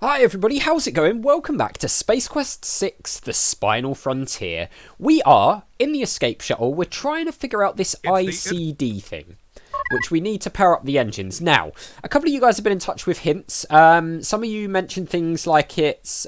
Hi everybody, how's it going? Welcome back to Space Quest 6, The Spinal Frontier. We are in the escape shuttle. We're trying to figure out this ICD thing, which we need to power up the engines. Now, a couple of you guys have been in touch with hints. Some of you mentioned things like it's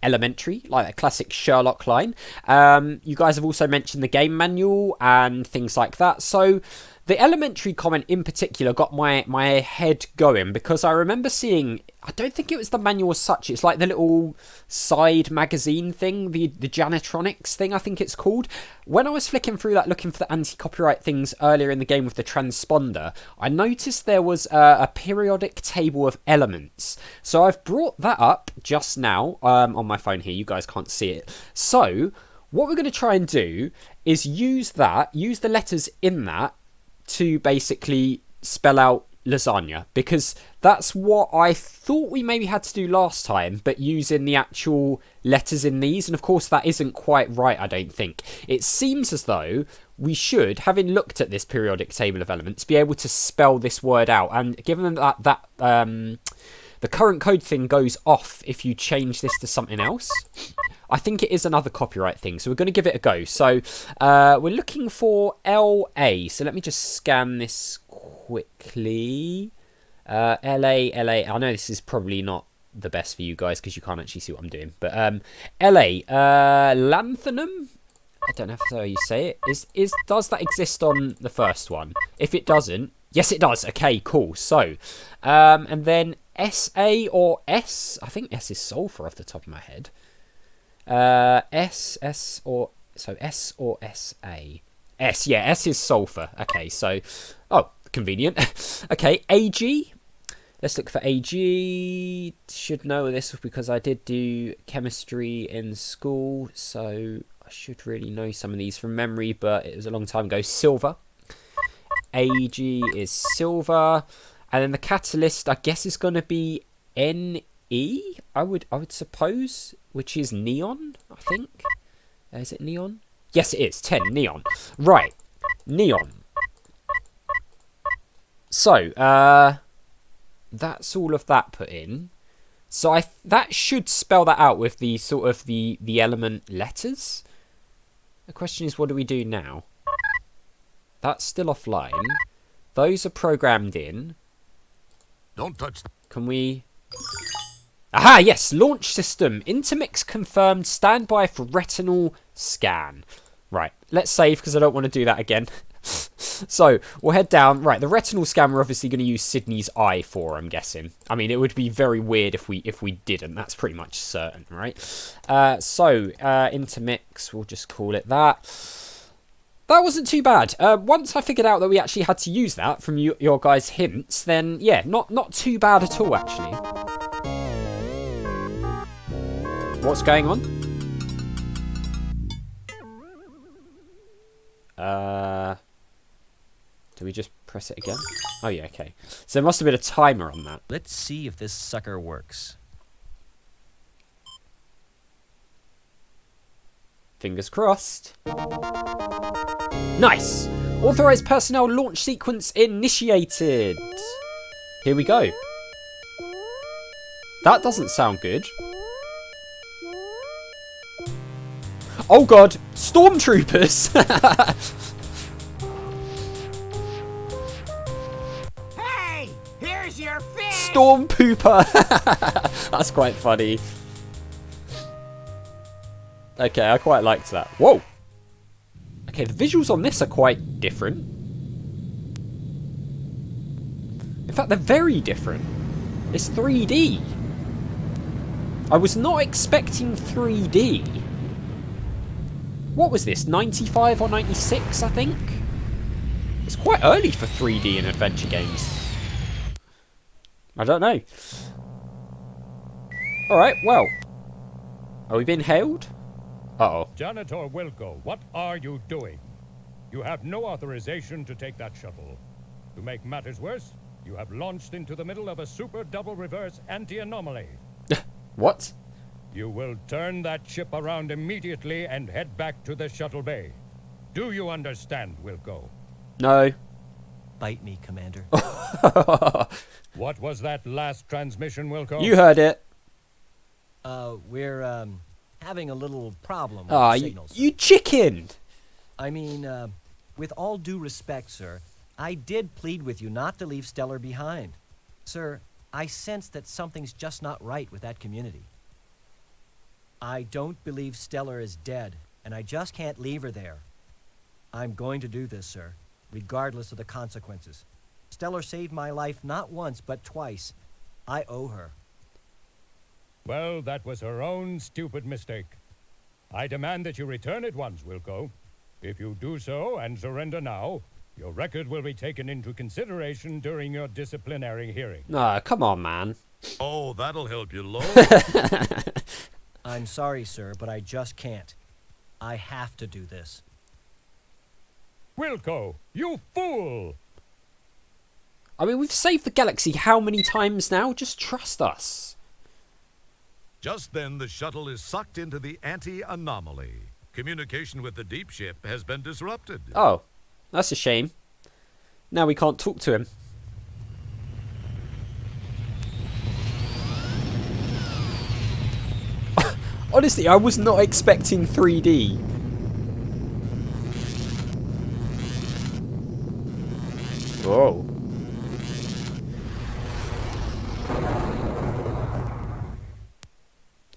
elementary, like a classic Sherlock line. You guys have also mentioned the game manual and things like that. So the elementary comment in particular got my head going because I remember seeing, I don't think it was the manual as such, it's like the little side magazine thing, the Janitronics thing I think it's called. When I was flicking through that looking for the anti-copyright things earlier in the game with the transponder, I noticed there was a periodic table of elements. So I've brought that up just now on my phone here, you guys can't see it. So what we're going to try and do is use the letters in that to basically spell out lasagna, because that's what I thought we maybe had to do last time, but using the actual letters in these, and of course that isn't quite right, I don't think. It seems as though we should, having looked at this periodic table of elements, be able to spell this word out, and given that the current code thing goes off if you change this to something else, I think it is another copyright thing, so we're going to give it a go. So we're looking for LA. So let me just scan this quickly. LA. I know this is probably not the best for you guys because you can't actually see what I'm doing. But LA. Lanthanum? I don't know if that's how you say it. Does that exist on the first one? If it doesn't, yes it does. Okay, cool. So, and then SA or S? I think S is sulfur off the top of my head. S or SA. S, yeah, S is sulfur. Okay, so, oh, convenient. Okay, AG. Let's look for AG. Should know this because I did do chemistry in school, so I should really know some of these from memory, but it was a long time ago. Silver. AG is silver. And then the catalyst, I guess, is going to be NE, I would suppose, which is neon, I think. Is it neon? Yes, it is. 10, neon. Right. Neon. So, that's all of that put in. So that should spell that out with the sort of the element letters. The question is, what do we do now? That's still offline. Those are programmed in. Don't touch them. Can we... Aha, yes, launch system. Intermix confirmed. Standby for retinal scan. Right, let's save because I don't want to do that again. So, we'll head down. Right, the retinal scan we're obviously going to use Sydney's eye for, I'm guessing. I mean, it would be very weird if we didn't. That's pretty much certain, right? Intermix, we'll just call it that. That wasn't too bad. Once I figured out that we actually had to use that from your guys' hints, then, yeah, not too bad at all, actually. What's going on? Do we just press it again? Oh, yeah, okay. So there must have been a timer on that. Let's see if this sucker works. Fingers crossed. Nice! Authorized personnel launch sequence initiated. Here we go. That doesn't sound good. Oh god, stormtroopers! Hey, here's your fish! Storm pooper! That's quite funny. Okay, I quite liked that. Whoa! Okay, the visuals on this are quite different. In fact, they're very different. It's 3D. I was not expecting 3D. What was this, 95 or 96, I think? It's quite early for 3D in adventure games. I don't know. Alright, well. Are we being hailed? Uh-oh. Janitor Wilco, what are you doing? You have no authorization to take that shuttle. To make matters worse, you have launched into the middle of a super double reverse anti-anomaly. What? You will turn that ship around immediately and head back to the shuttle bay. Do you understand, Wilco? No. Bite me, Commander. What was that last transmission, Wilco? You heard it. We're having a little problem with Ah, the you, signals. you chicken! I mean, with all due respect, sir, I did plead with you not to leave Stellar behind. Sir, I sense that something's just not right with that community. I don't believe Stellar is dead, and I just can't leave her there. I'm going to do this, sir, regardless of the consequences. Stellar saved my life not once, but twice. I owe her. Well, that was her own stupid mistake. I demand that you return at once, Wilco. If you do so and surrender now, your record will be taken into consideration during your disciplinary hearing. Ah, come on, man. Oh, that'll help you, Lo. I'm sorry, sir, but I just can't. I have to do this. Wilco, you fool! I mean, we've saved the galaxy how many times now? Just trust us. Just then, the shuttle is sucked into the anti-anomaly. Communication with the deep ship has been disrupted. Oh, that's a shame. Now we can't talk to him. Honestly, I was not expecting 3D. Whoa.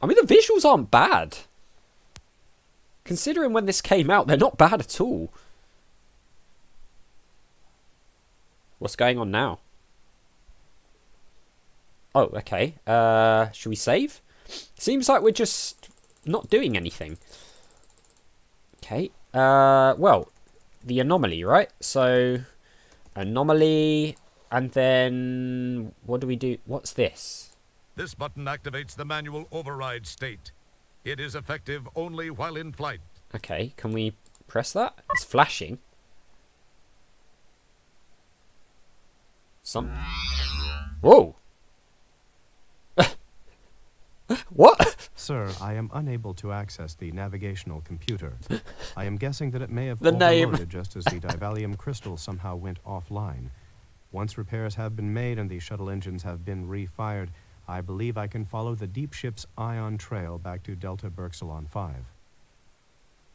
I mean, the visuals aren't bad. Considering when this came out, they're not bad at all. What's going on now? Oh, okay. Should we save? Seems like we're just not doing anything. Okay. Well, the anomaly, right? So, anomaly, and then what do we do? What's this? This button activates the manual override state. It is effective only while in flight. Okay, can we press that? It's flashing. Whoa! What? Sir, I am unable to access the navigational computer. I am guessing that it may have The name. overloaded just as the divalium crystal somehow went offline. Once repairs have been made and the shuttle engines have been refired, I believe I can follow the deep ship's ion trail back to Delta Berxilon 5.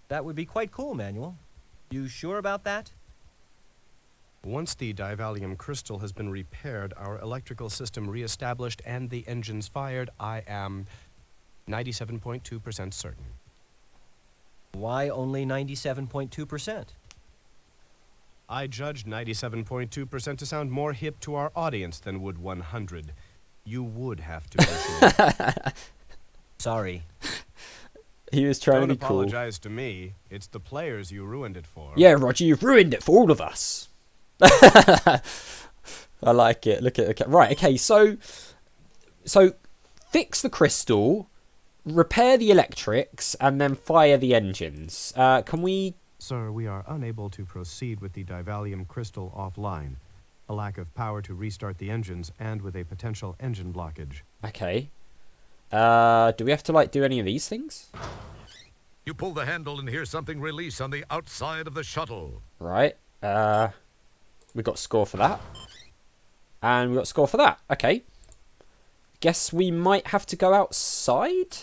That would be quite cool, Manuel. You sure about that? Once the divalium crystal has been repaired, our electrical system reestablished, and the engines fired, I am 97.2% certain. Why only 97.2%? I judged 97.2% to sound more hip to our audience than would 100. You would have to be sure. Sorry. He was trying Don't to be cool. apologize to me. It's the players you ruined it for. Yeah, Roger, you've ruined it for all of us. I like it. Look at it. Right, okay, so fix the crystal, repair the electrics, and then fire the engines. Can we... Sir, we are unable to proceed with the divalium crystal offline. A lack of power to restart the engines, and with a potential engine blockage. Okay. Do we have to, like, do any of these things? You pull the handle and hear something release on the outside of the shuttle. Right. We got score for that. And we got score for that. Okay. Guess we might have to go outside?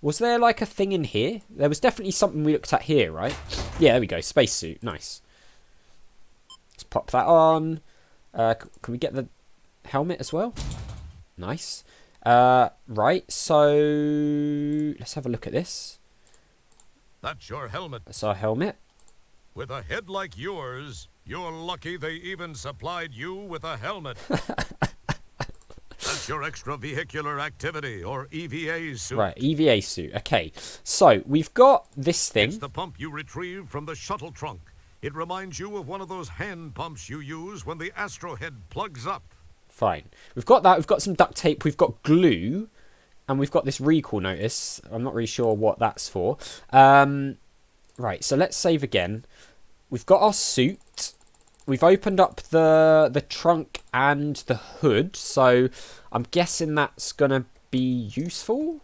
Was there, like, a thing in here? There was definitely something we looked at here, right? Yeah, there we go. Spacesuit. Nice. Let's pop that on. Can we get the helmet as well? Nice. Right, so let's have a look at this. That's your helmet. That's our helmet. With a head like yours, you're lucky they even supplied you with a helmet. That's your extravehicular activity, or EVA suit. Right, EVA suit. Okay, so we've got this thing. It's the pump you retrieved from the shuttle trunk. It reminds you of one of those hand pumps you use when the astrohead plugs up. Fine. We've got that. We've got some duct tape. We've got glue. And we've got this recall notice. I'm not really sure what that's for. Right, so let's save again. We've got our suit. We've opened up the trunk and the hood. So I'm guessing that's going to be useful.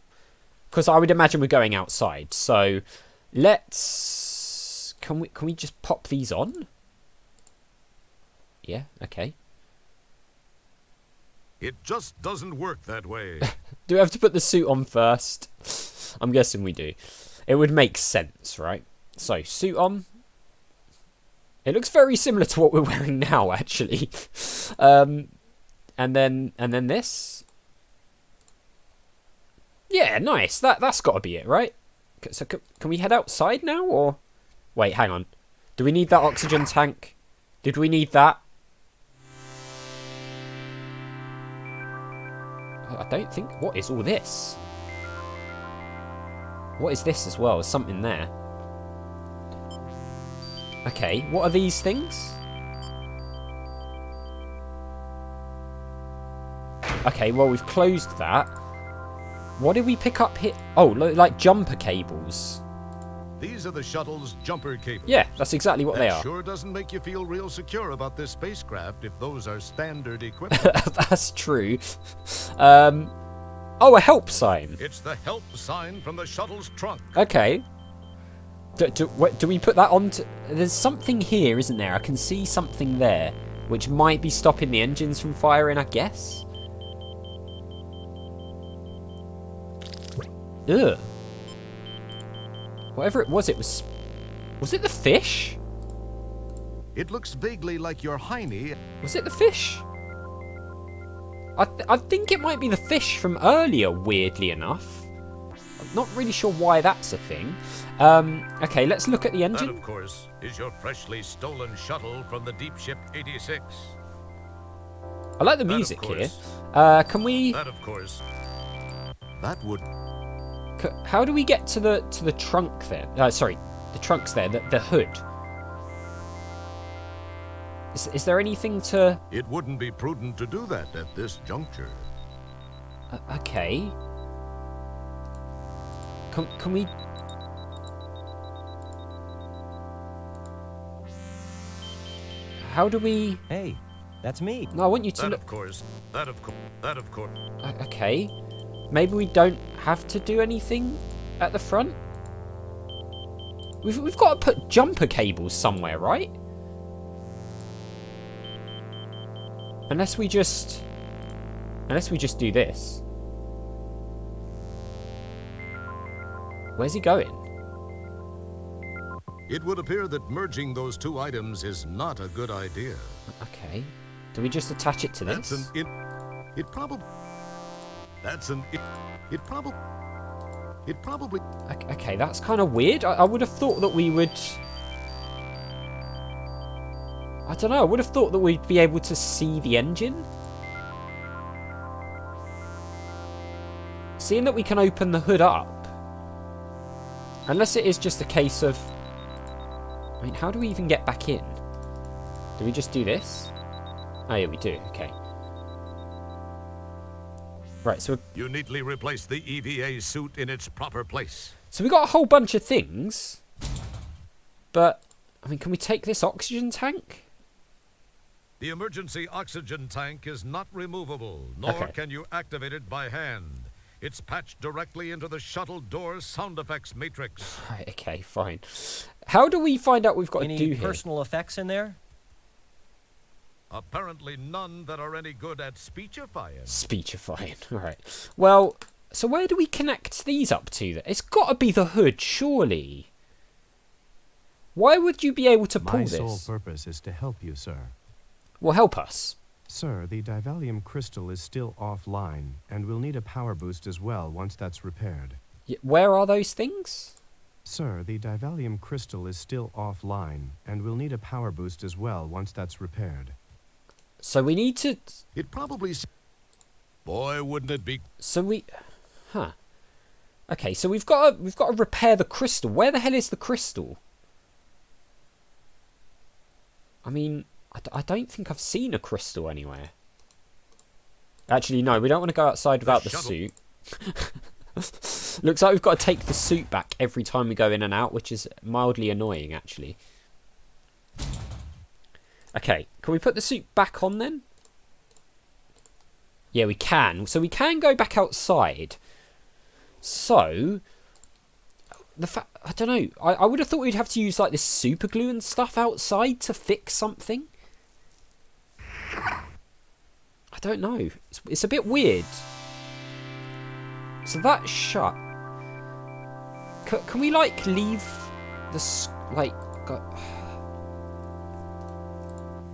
Because I would imagine we're going outside. So let's... Can we just pop these on? Yeah, okay. It just doesn't work that way. Do we have to put the suit on first? I'm guessing we do. It would make sense, right? So, suit on. It looks very similar to what we're wearing now, actually. And then this. Yeah, nice. That's got to be it, right? So can we head outside now, or wait? Hang on. Do we need that oxygen tank? Did we need that? I don't think. What is all this? What is this as well? There's something there. Okay, what are these things? Okay, well, we've closed that. What did we pick up here? Oh, like jumper cables. These are the shuttle's jumper cables. Yeah, that's exactly what they That are. sure doesn't make you feel real secure about this spacecraft if those are standard equipment. That's true. Oh, a help sign. It's the help sign from the shuttle's trunk. Okay. Do we put that on? There's something here, isn't there? I can see something there, which might be stopping the engines from firing, I guess. Ugh. Whatever it was it the fish? It looks vaguely like your hiney. Was it the fish? I think it might be the fish from earlier, weirdly enough. I'm not really sure why that's a thing. Okay, let's look at the That, engine. of course, is your freshly stolen shuttle from the Deep Ship 86. I like the That, of music here. course. Can we... That, of course. That would... How do we get to the trunk there? Sorry, the trunk's there, the hood. Is there anything to... It wouldn't be prudent to do that at this juncture. Okay. Can we... How do we... Hey, that's me. No, I want you to That, look... of course. That, of course. That, of course. Okay. Maybe we don't have to do anything at the front? We've got to put jumper cables somewhere, right? Unless we just do this. Where's he going? It would appear that merging those two items is not a good idea. Okay. Do we just attach it to That's this? an it probably... That's an it probably... It probably... Okay, that's kind of weird. I would have thought that we would... I don't know. I would have thought that we'd be able to see the engine. Seeing that we can open the hood up. Unless it is just a case of... I mean, how do we even get back in? Do we just do this? Oh, yeah, we do. Okay. Right, so... You neatly replace the EVA suit in its proper place. So we got a whole bunch of things. But, I mean, can we take this oxygen tank? The emergency oxygen tank is not removable, nor Okay. can you activate it by hand. It's patched directly into the shuttle door's sound effects matrix. Right, okay, fine. How do we find out we've got to do Any here? personal effects in there? Apparently none that are any good at speechifying. Speechifying, alright. Well, so where do we connect these up to? It's got to be the hood, surely. Why would you be able to pull My this? sole purpose is to help you, sir. Well, help us. Sir, the divalium crystal is still offline, and we'll need a power boost as well once that's repaired. Where are those things? Sir, the divalium crystal is still offline, and we'll need a power boost as well once that's repaired. So we need to... It probably... Boy, wouldn't it be... So we... Huh. Okay, so we've got to repair the crystal. Where the hell is the crystal? I mean... I don't think I've seen a crystal anywhere. Actually, no, we don't want to go outside without the suit. Looks like we've got to take the suit back every time we go in and out, which is mildly annoying, actually. Okay, can we put the suit back on then? Yeah, we can. So we can go back outside. So... I don't know. I would have thought we'd have to use like this super glue and stuff outside to fix something. I don't know. It's a bit weird. So that's shut. Can we, like, leave this, like...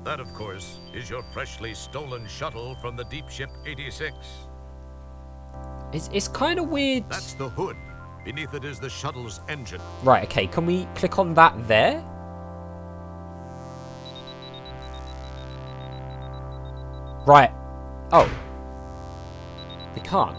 That, of course, is your freshly stolen shuttle from the Deep Ship 86. It's kind of weird. That's the hood. Beneath it is the shuttle's engine. Right, okay. Can we click on that there? Right. Oh. We can't.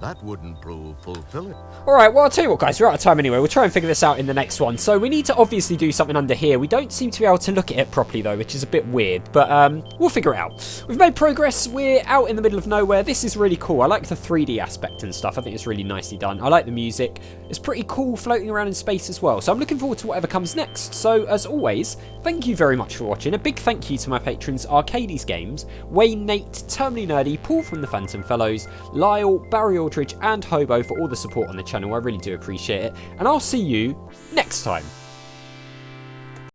That wouldn't prove fulfilling. Alright, well, I'll tell you what, guys. We're out of time anyway. We'll try and figure this out in the next one. So we need to obviously do something under here. We don't seem to be able to look at it properly, though, which is a bit weird. But we'll figure it out. We've made progress. We're out in the middle of nowhere. This is really cool. I like the 3D aspect and stuff. I think it's really nicely done. I like the music. It's pretty cool floating around in space as well. So I'm looking forward to whatever comes next. So, as always, thank you very much for watching. A big thank you to my patrons, Arcades Games, Wayne, Nate, Terminally Nerdy, Paul from the Phantom Fellows, Lyle, Barry Aldridge, and Hobo for all the support on the channel. I really do appreciate it. And I'll see you next time.